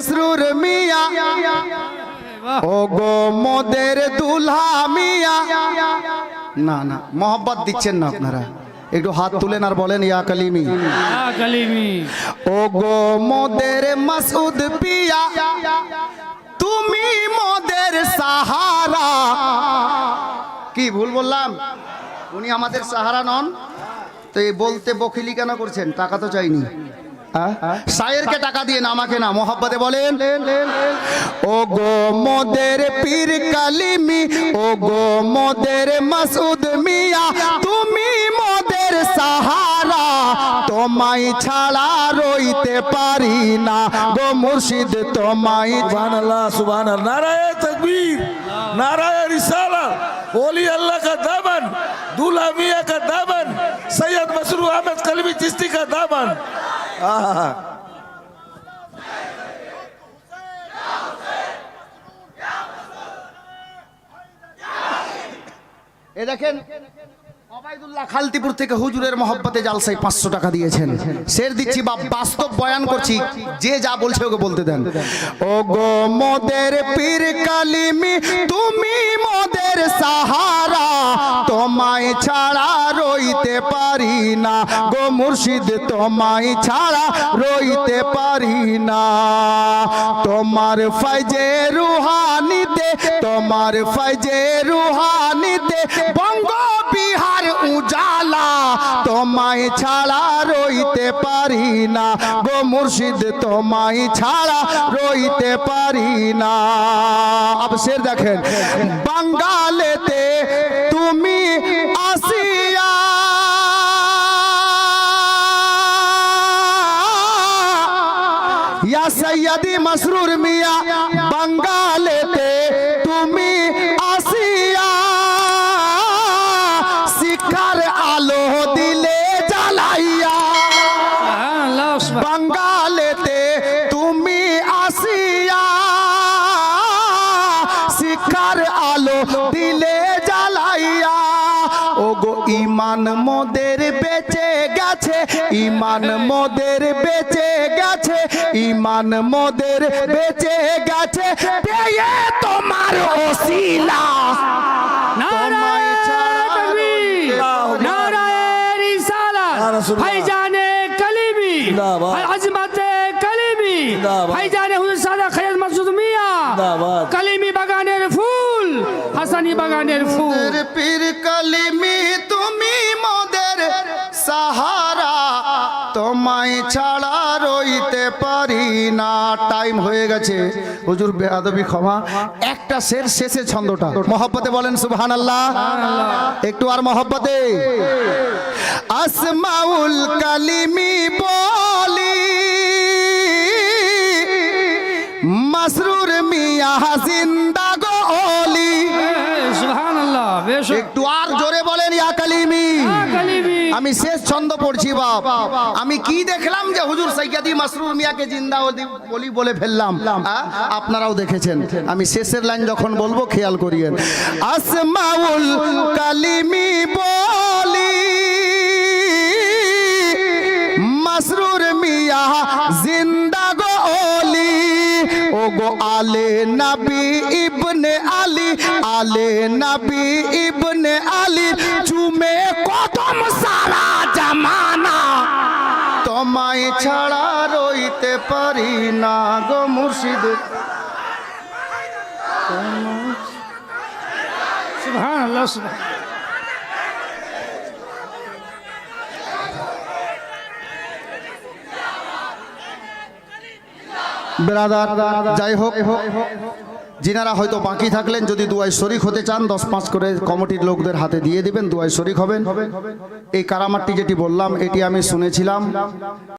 মাসরুর মিয়া ও গো মোদের দুলহা মিয়া। না না, মোহাব্বত দিচ্ছেন না আপনারা, একটু হাত তুলেন আর বলেন ইয়া কালিমি। ও গো মোদের মাসুদ পিয়া, তুমি মোদের সাহারা। কি ভুল বললাম? উনি আমাদের সাহারা নন তো এই বলতে বখিলি কেন করছেন? টাকা তো চাইনি, শায়েরকে টাকা দিয়ে না, আমাকে না। মোহাব্বতে বলেন ও গো মোদের পীর কালিমি, ও গো মোদের মাসুদ মিয়া, তুমি মোদের সাহারা, তোমায় ছাড়া রইতে পারি না গো মুর্শিদ, তোমায়। সুবহানাল্লাহ সুবহানাল্লাহ, নারায়ে তাকবীর, नाराए रिसालत, ओली अल्लाह का दामन, दूल्हा मियाँ का दामन, सैयद मसरूर अहमद कलमी चिश्ती का दामन। এ দেখেন ওবাইদুল্লাহ খালতিপুর থেকে হুজুরের মহব্বতে জালসায় 500 টাকা দিয়েছেন। শের দিচ্ছি বা বাস্তব বয়ান করছি, যে যা বলছে ওকে বলতে দেন। ও গো মোদের পীর কালিমি, তুমি মোদের সাহারা, তোমায় ছাড়া রইতে পারি না গো মুর্শিদ, তোমায় ছাড়া রইতে পারি না। তোমার ফাইজে রুহানিতে, তোমার ফাইজে রুহানিতে বঙ্গ বিহার উজালা, তোমায় ছাড়া রইতে পারি না গো মুর্শিদ, তোমায় ছাড়া রইতে পারি না। अब शेर देखें, बंगालेते তুমি আসিয়া, या सैयदी मसरूर मिया, बंगालेते তুমি আসিয়া, শিক্ষার আলো দিলে জ্বালাইয়া। বাঙ্গালেতে তুমি আসিয়া, শিক্ষার আলো দিলে জ্বালাইয়া। ও গো ইমান মোদের বেঁচে গেছে, ইমান মোদের বেঁচে গেছে, ইমান মোদের বেঁচে গেছে, পেয়ে তোমার ওসিলা। তোমায় ছাড়া नाराए रिसालत, भाईजाने कलीमी, अजमते कलीमी, भाईजाने हुजूर सादा खैर मसूद मियां, कलीमी बागानेर फूल, हसनी बागानेर फूल। পীর কালিমি তুমি মোদের সাহারা, তোমায় ছাড়া রইতে পারি না। টাইম হয়ে গেছে হুজুর, বেয়াদবি ক্ষমা। একটা শের শেষে ছন্দটা মহব্বতে বলেন সুবহানাল্লাহ। একটু আর মহব্বতে। আসমাউল কালিমি বলি, মাসরুর মিয়া জিন্দা গো ওলি। সুবহানাল্লাহ, বেশক একটু আর জোরে বলেন ইয়া কালিমি। আমি শেষ ছন্দ পড়ছি বাপ। আমি কি দেখলাম যে হুজুর সৈয়দি মাসরুর মিয়াকে জিন্দা ওলি বলে ফেললাম, আপনারাও দেখেছেন। আমি শেষের লাইন যখন বলবো খেয়াল করিয়েন। আসমাউল কালিমি বলি, মাসরুর মিয়া জিন্দা গো ওলি। ও গো আলে নবী ইবনে আলী, আলে নবী ইবনে আলী, চুমে কদম সারা জামানা, তোমায় ছাড়া রইতে পারি না গো মুর্শিদ। সুবহানাল্লাহ, সুবহানাল্লাহ। ব্রাদার যাই হোক, যিনারা হয়তো বাকি থাকলেন যদি দুয়ায় শরিক হতে চান 10-5 করে কমিটির লোকদের হাতে দিয়ে দিবেন, দুয়ায় শরিক হবেন। এই কারামাতটি যেটি বললাম এটি আমি শুনেছিলাম